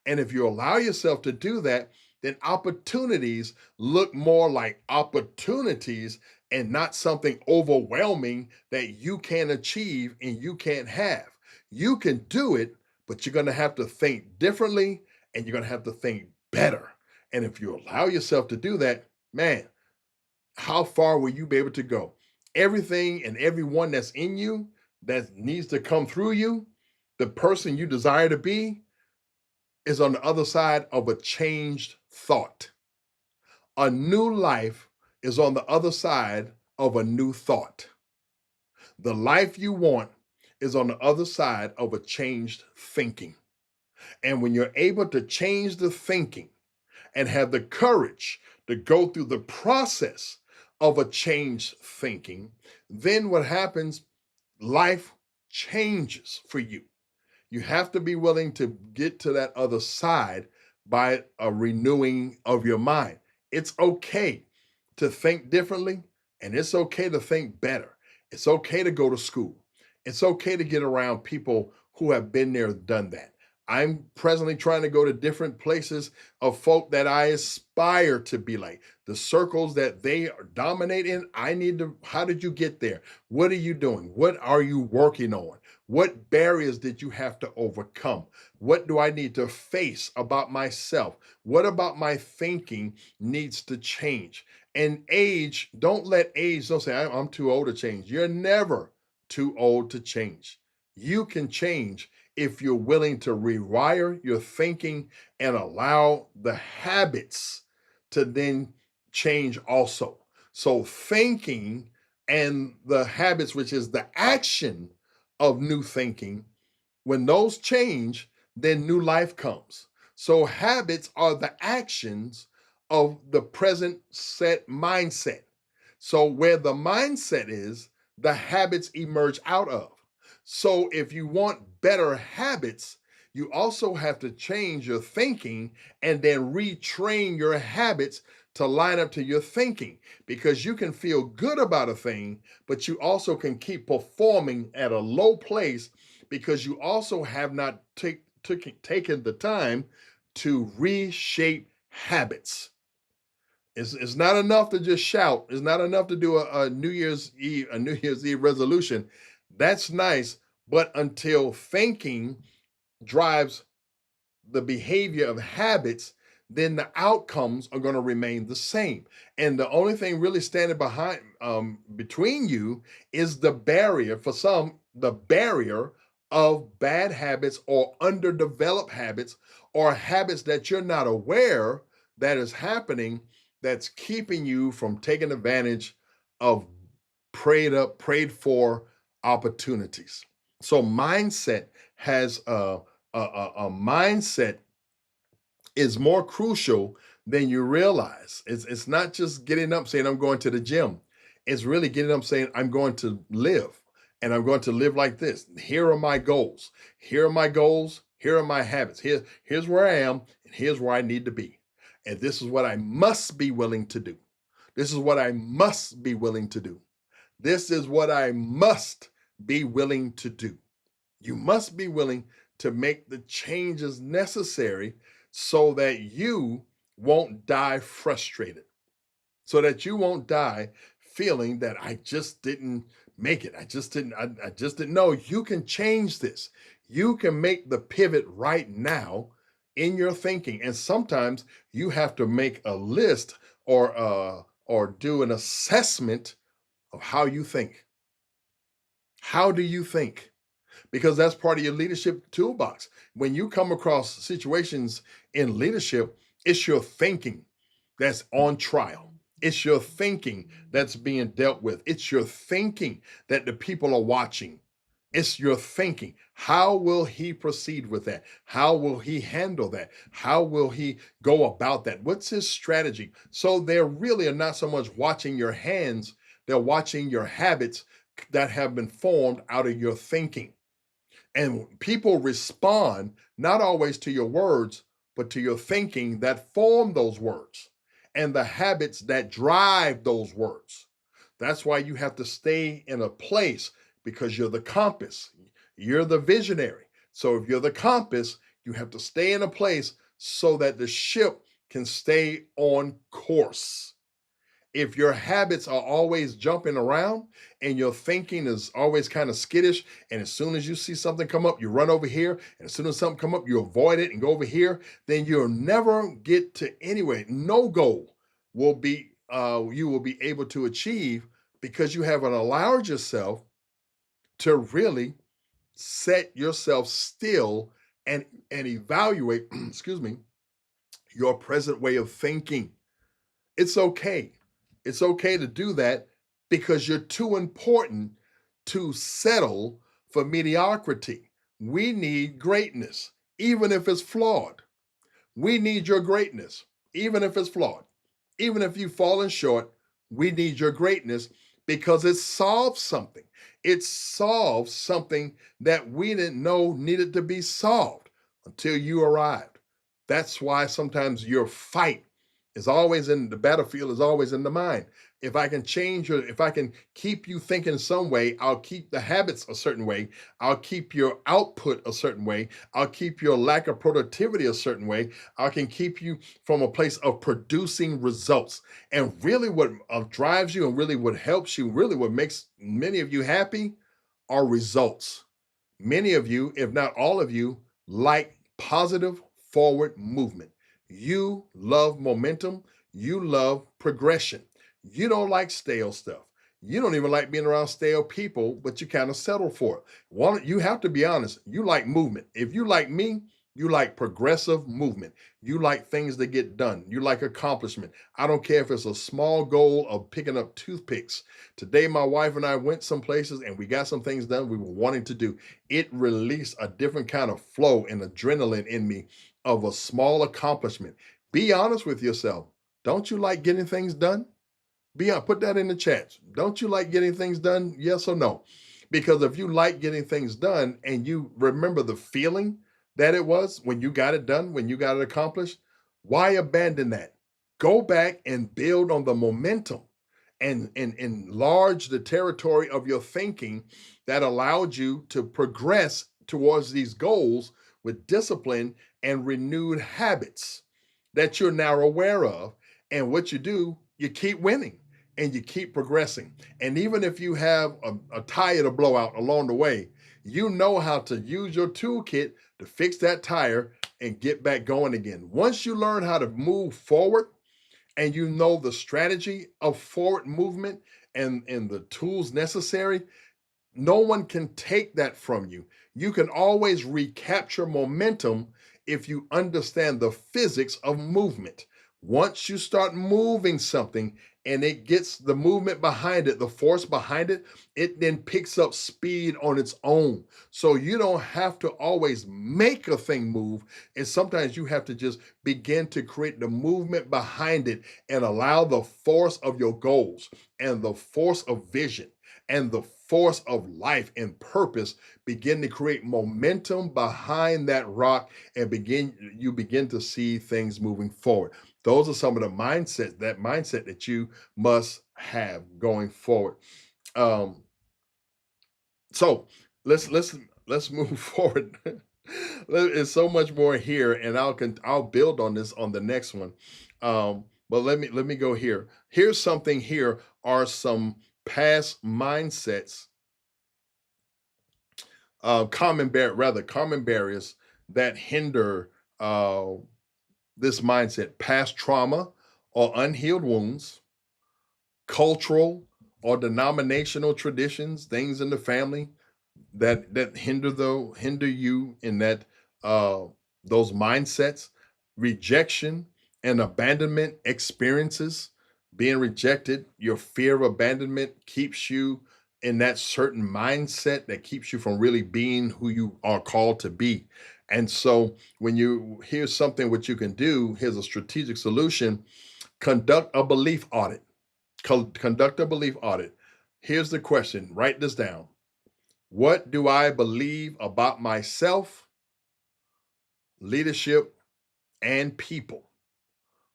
Speaker 1: And if you allow yourself to do that, then opportunities look more like opportunities and not something overwhelming that you can't achieve and you can't have. You can do it, but you're going to have to think differently and you're going to have to think better. And if you allow yourself to do that, man, how far will you be able to go? Everything and everyone that's in you that needs to come through you, the person you desire to be, is on the other side of a changed thought. A new life is on the other side of a new thought. The life you want is on the other side of a changed thinking. And when you're able to change the thinking and have the courage to go through the process of a changed thinking, then what happens? Life changes for you. You have to be willing to get to that other side by a renewing of your mind. It's okay to think differently, and it's okay to think better. It's okay to go to school. It's okay to get around people who have been there, done that. I'm presently trying to go to different places of folk that I aspire to be like. The circles that they dominate in, I need to, how did you get there? What are you doing? What are you working on? What barriers did you have to overcome? What do I need to face about myself? What about my thinking needs to change? And age, don't say, I'm too old to change. You're never too old to change. You can change if you're willing to rewire your thinking and allow the habits to then change also. So, thinking and the habits, which is the action of new thinking, when those change, then new life comes. So, habits are the actions of the present set mindset. So, where the mindset is, the habits emerge out of. So, if you want better habits, you also have to change your thinking and then retrain your habits to line up to your thinking, because you can feel good about a thing, but you also can keep performing at a low place because you also have not taken the time to reshape habits. It's not enough to just shout. It's not enough to do a New Year's Eve resolution. That's nice, but until thinking drives the behavior of habits, then the outcomes are going to remain the same. And the only thing really standing behind between you is the barrier. For some, the barrier of bad habits or underdeveloped habits or habits that you're not aware that is happening, that's keeping you from taking advantage of prayed for opportunities. So mindset has a mindset is more crucial than you realize. It's not just getting up saying I'm going to the gym. It's really getting up saying I'm going to live, and I'm going to live like this. Here are my goals. Here are my goals. Here are my habits. Here's where I am, and here's where I need to be. And this is what I must be willing to do. This is what I must be willing to do. This is what I must be willing to do. You must be willing to make the changes necessary so that you won't die frustrated, so that you won't die feeling that I just didn't make it. I just didn't know. You can change this. You can make the pivot right now in your thinking. And sometimes you have to make a list or do an assessment of how you think. How do you think? Because that's part of your leadership toolbox. When you come across situations in leadership, it's your thinking that's on trial. It's your thinking that's being dealt with. It's your thinking that the people are watching. It's your thinking. How will he proceed with that? How will he handle that? How will he go about that? What's his strategy? So they really are not so much watching your hands, they're watching your habits that have been formed out of your thinking. And people respond not always to your words, but to your thinking that form those words and the habits that drive those words. That's why you have to stay in a place, because you're the compass, you're the visionary. So if you're the compass, you have to stay in a place so that the ship can stay on course. If your habits are always jumping around and your thinking is always kind of skittish, and as soon as you see something come up, you run over here, and as soon as something come up, you avoid it and go over here, then you'll never get to anywhere. No goal will be you will be able to achieve, because you haven't allowed yourself to really set yourself still and evaluate, excuse me, your present way of thinking. It's okay. It's okay to do that, because you're too important to settle for mediocrity. We need greatness, even if it's flawed. We need your greatness, even if it's flawed. Even if you've fallen short, we need your greatness, because it solves something. It solves something that we didn't know needed to be solved until you arrived. That's why sometimes your fight is always in the battlefield, is always in the mind. If I can change your, if I can keep you thinking some way, I'll keep the habits a certain way. I'll keep your output a certain way. I'll keep your lack of productivity a certain way. I can keep you from a place of producing results. And really, what drives you and really what helps you, really what makes many of you happy are results. Many of you, if not all of you, like positive forward movement. You love momentum. You love progression. You don't like stale stuff. You don't even like being around stale people, but you kind of settle for it. You have to be honest. You like movement. If you like me, you like progressive movement. You like things that get done. You like accomplishment. I don't care if it's a small goal of picking up toothpicks. Today, my wife and I went some places and we got some things done we were wanting to do. It released a different kind of flow and adrenaline in me of a small accomplishment. Be honest with yourself. Don't you like getting things done? Be honest. Put that in the chat. Don't you like getting things done? Yes or no? Because if you like getting things done and you remember the feeling that it was when you got it done, when you got it accomplished, why abandon that? Go back and build on the momentum and enlarge the territory of your thinking that allowed you to progress towards these goals with discipline and renewed habits that you're now aware of. And what you do, you keep winning and you keep progressing. And even if you have a tire to blow out along the way, you know how to use your toolkit to fix that tire and get back going again. Once you learn how to move forward, and you know the strategy of forward movement and the tools necessary, no one can take that from you. You can always recapture momentum if you understand the physics of movement. Once you start moving something and it gets the movement behind it, the force behind it, it then picks up speed on its own. So you don't have to always make a thing move. And sometimes you have to just begin to create the movement behind it and allow the force of your goals and the force of vision and the force of life and purpose begin to create momentum behind that rock and you begin to see things moving forward. Those are some of the mindset that you must have going forward. Um, so let's move forward. There's so much more here, and I'll build on this on the next one. But let me go here. Here's something. Here are some past mindsets, common barriers that hinder this mindset: past trauma or unhealed wounds, cultural or denominational traditions, things in the family that hinder you in that those mindsets, rejection and abandonment experiences, being rejected, your fear of abandonment keeps you in that certain mindset that keeps you from really being who you are called to be. And so when you here's something what you can do, here's a strategic solution: conduct a belief audit. Conduct a belief audit. Here's the question, write this down. What do I believe about myself, leadership, and people?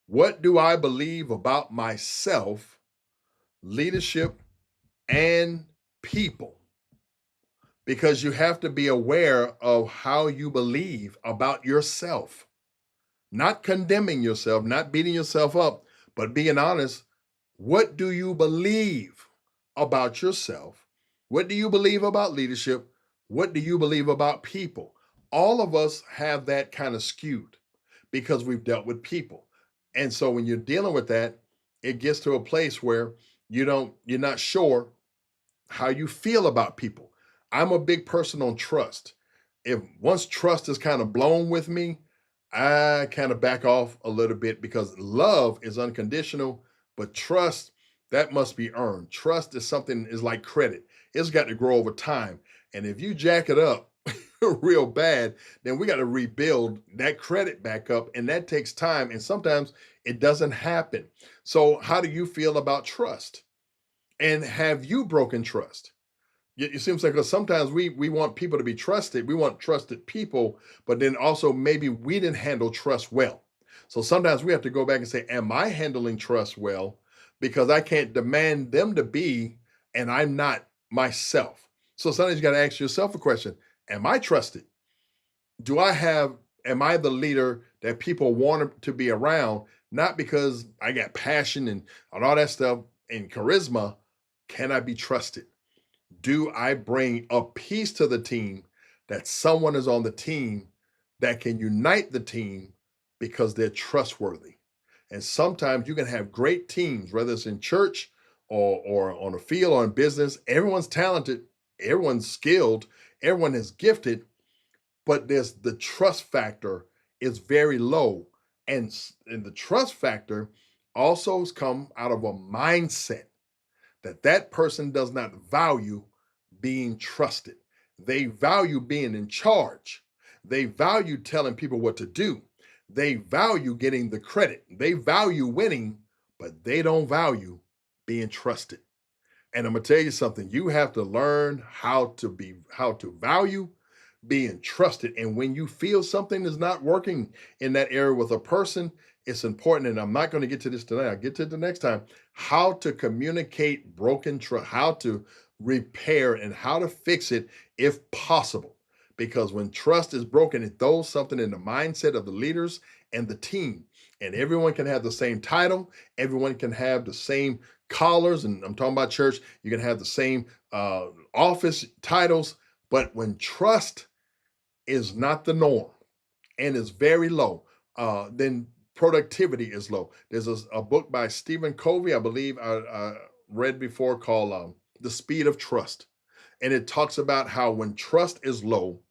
Speaker 1: What do I believe about myself, leadership, and people? Because you have to be aware of how you believe about yourself, not condemning yourself, not beating yourself up, but being honest. What do you believe about yourself? What do you believe about leadership? What do you believe about people? All of us have that kind of skewed because we've dealt with people. And so when you're dealing with that, it gets to a place where you're not sure how you feel about people. I'm a big person on trust. If once trust is kind of blown with me, I kind of back off a little bit because love is unconditional, but trust, that must be earned. Trust is something is like credit. It's got to grow over time. And if you jack it up real bad, then we got to rebuild that credit back up. And that takes time. And sometimes it doesn't happen. So how do you feel about trust? And have you broken trust? It seems like sometimes we want people to be trusted. We want trusted people, but then also maybe we didn't handle trust well. So sometimes we have to go back and say, am I handling trust well? because I can't demand them to be, and I'm not myself. So sometimes you got to ask yourself a question: am I trusted? Do I have, am I the leader that people want to be around? Not because I got passion and all that stuff and charisma. Can I be trusted? Do I bring a piece to the team that someone is on the team that can unite the team because they're trustworthy? And sometimes you can have great teams, whether it's in church or on a field or in business. Everyone's talented, everyone's skilled, everyone is gifted, but there's the trust factor is very low. And the trust factor also has come out of a mindset that that person does not value being trusted. They value being in charge. They value telling people what to do. They value getting the credit. They value winning, but they don't value being trusted. And I'm gonna tell you something, you have to learn how to value being trusted. And when you feel something is not working in that area with a person, it's important. And I'm not going to get to this tonight, I'll get to it the next time. How to communicate broken trust, how to repair and how to fix it if possible. Because when trust is broken, it throws something in the mindset of the leaders and the team. And everyone can have the same title, everyone can have the same collars, and I'm talking about church, you can have the same office titles, but when trust is not the norm and is very low, then productivity is low. There's a book by Stephen Covey, I believe I read before, called The Speed of Trust. And it talks about how when trust is low,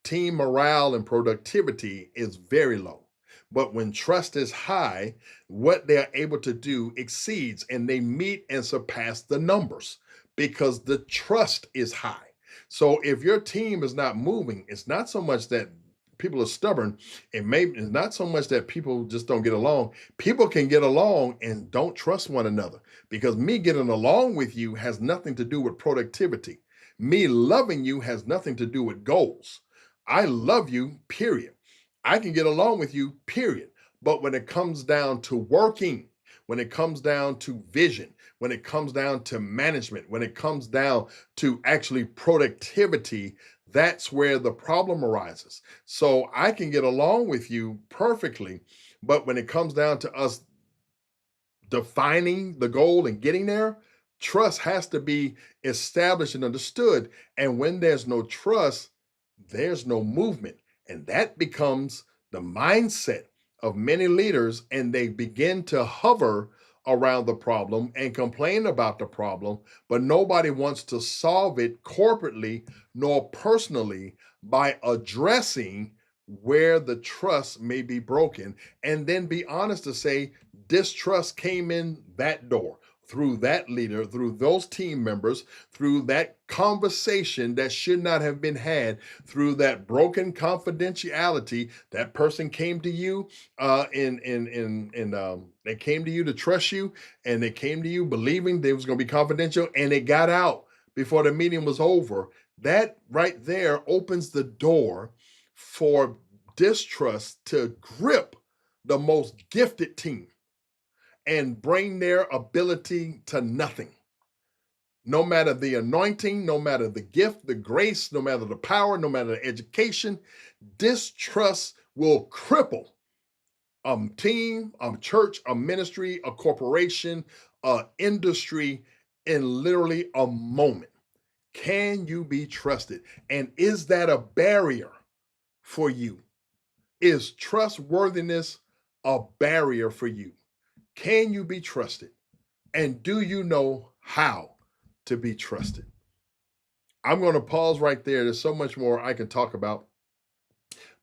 Speaker 1: team morale and productivity is very low. But when trust is high, what they're able to do exceeds and they meet and surpass the numbers because the trust is high. So if your team is not moving, it's not so much that people are stubborn. It's not so much that people just don't get along. People can get along and don't trust one another, because me getting along with you has nothing to do with productivity. Me loving you has nothing to do with goals. I love you, period. I can get along with you, period. But when it comes down to working, when it comes down to vision, when it comes down to management, when it comes down to actually productivity, that's where the problem arises. So I can get along with you perfectly, but when it comes down to us defining the goal and getting there, trust has to be established and understood. And when there's no trust, there's no movement. And that becomes the mindset of many leaders, and they begin to hover around the problem and complain about the problem, but nobody wants to solve it corporately nor personally by addressing where the trust may be broken, and then be honest to say distrust came in that door through that leader, through those team members, through that conversation that should not have been had, through that broken confidentiality. That person came to you, they came to you to trust you, and they came to you believing they was going to be confidential, and it got out before the meeting was over. That right there opens the door for distrust to grip the most gifted team and bring their ability to nothing. No matter the anointing, no matter the gift, the grace, no matter the power, no matter the education, distrust will cripple a team, a church, a ministry, a corporation, a industry in literally a moment. Can you be trusted? And is that a barrier for you? Is trustworthiness a barrier for you? Can you be trusted? And do you know how to be trusted? I'm going to pause right there. There's so much more I can talk about,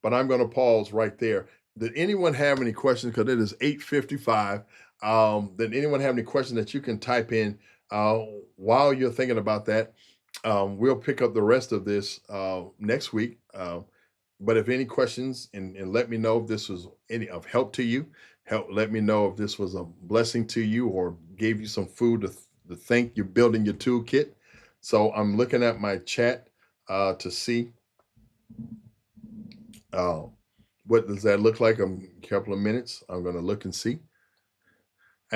Speaker 1: but I'm going to pause right there. Did anyone have any questions? Because it is 8:55. Did anyone have any questions that you can type in while you're thinking about that? We'll pick up the rest of this next week. But if any questions, and let me know if this was any of help to you. Let me know if this was a blessing to you or gave you some food to think you're building your toolkit. So I'm looking at my chat to see what does that look like. A couple of minutes. I'm going to look and see.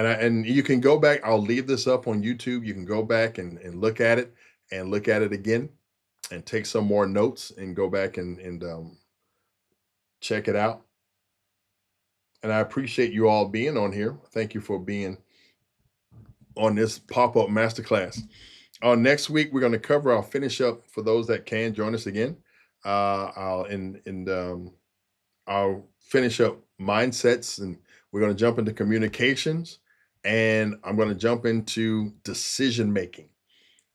Speaker 1: And you can go back. I'll leave this up on YouTube. You can go back and look at it and look at it again and take some more notes and go back and check it out. And I appreciate you all being on here. Thank you for being on this pop-up masterclass. Next week, we're going to cover. I'll finish up for those that can join us again. I'll finish up mindsets, and we're going to jump into communications, and I'm going to jump into decision making.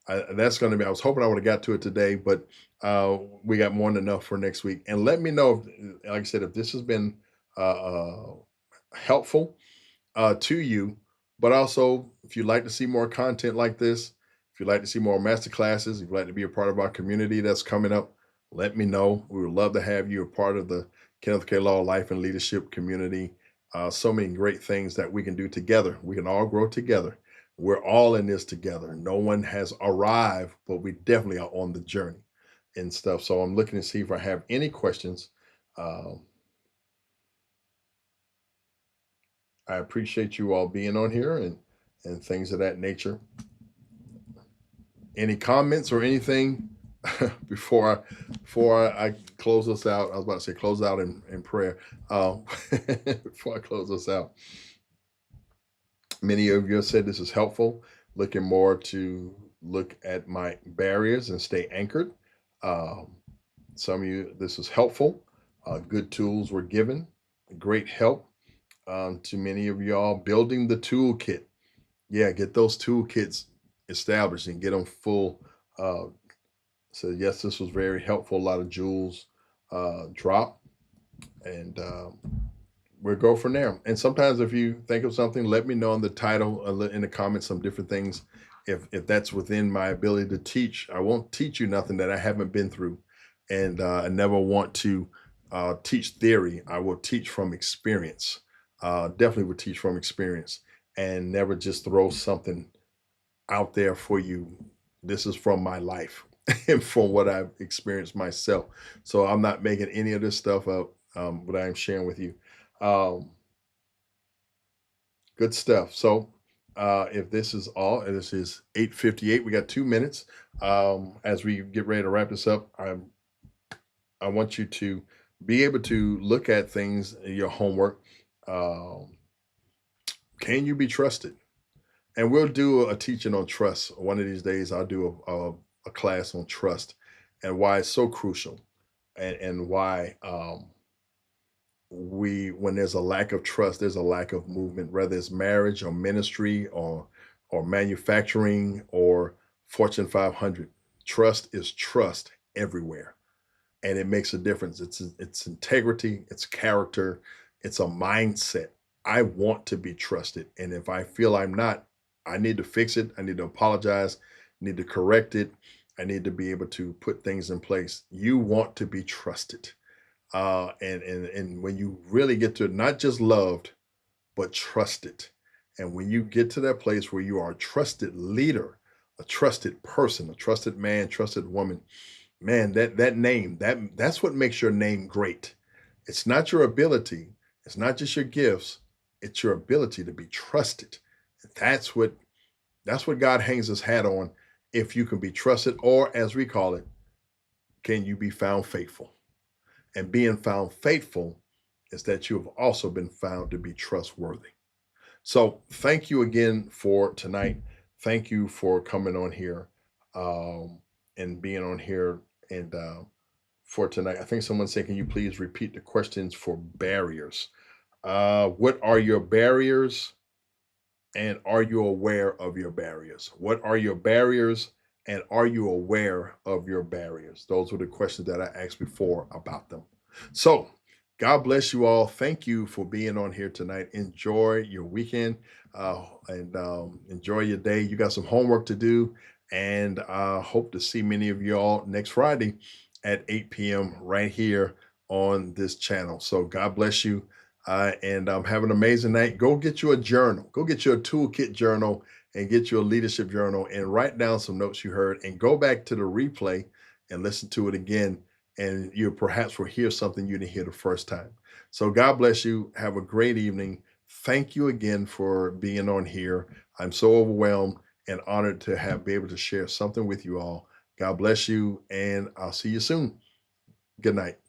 Speaker 1: That's going to be. I was hoping I would have got to it today, but we got more than enough for next week. And let me know, if, like I said, if this has been helpful to you, but also if you'd like to see more content like this, if you'd like to see more master classes, if you'd like to be a part of our community that's coming up, let me know. We would love to have you a part of the Kenneth K Law Life and Leadership community. So many great things that we can do together. We can all grow together. We're all in this together. No one has arrived, but we definitely are on the journey and stuff. So I'm looking to see if I have any questions. I appreciate you all being on here and things of that nature. Any comments or anything before I close us out? I was about to say close out in prayer. Before I close us out, many of you have said this is helpful. Looking more to look at my barriers and stay anchored. Some of you, this is helpful. Good tools were given. Great help to many of y'all building the toolkit. Yeah, get those toolkits established and get them full. So yes, this was very helpful. A lot of jewels drop, and we'll go from there. And sometimes if you think of something, let me know in the title, in the comments, some different things. If that's within my ability to teach, I won't teach you nothing that I haven't been through, and I never want to teach theory. I will teach from experience. Definitely would teach from experience, and never just throw something out there for you. This is from my life and from what I've experienced myself. So I'm not making any of this stuff up, but I'm sharing with you. Good stuff. So if this is all, and this is 8:58, we got 2 minutes. As we get ready to wrap this up, I want you to be able to look at things, your homework. Can you be trusted? And we'll do a teaching on trust. One of these days, I'll do a class on trust and why it's so crucial, and why when there's a lack of trust, there's a lack of movement, whether it's marriage or ministry or manufacturing or Fortune 500. Trust is trust everywhere, and it makes a difference. It's integrity, it's character, it's a mindset. I want to be trusted, and if I feel I'm not, I need to fix it. I need to apologize. I need to correct it. I need to be able to put things in place. You want to be trusted, and when you really get to not just loved, but trusted, and when you get to that place where you are a trusted leader, a trusted person, a trusted man, trusted woman, man, that name, that's what makes your name great. It's not your ability. It's not just your gifts. It's your ability to be trusted. That's what God hangs his hat on. If you can be trusted, or as we call it, can you be found faithful? And being found faithful is that you have also been found to be trustworthy. So thank you again for tonight. Thank you for coming on here and being on here. And for tonight, I think someone said, can you please repeat the questions for barriers? What are your barriers? And are you aware of your barriers? What are your barriers? And are you aware of your barriers? Those were the questions that I asked before about them. So, God bless you all. Thank you for being on here tonight. Enjoy your weekend and enjoy your day. You got some homework to do, and I hope to see many of you all next Friday at 8 p.m. right here on this channel. So, God bless you. And have an amazing night. Go get you a journal. Go get you a toolkit journal and get you a leadership journal and write down some notes you heard and go back to the replay and listen to it again. And you perhaps will hear something you didn't hear the first time. So God bless you. Have a great evening. Thank you again for being on here. I'm so overwhelmed and honored to be able to share something with you all. God bless you, and I'll see you soon. Good night.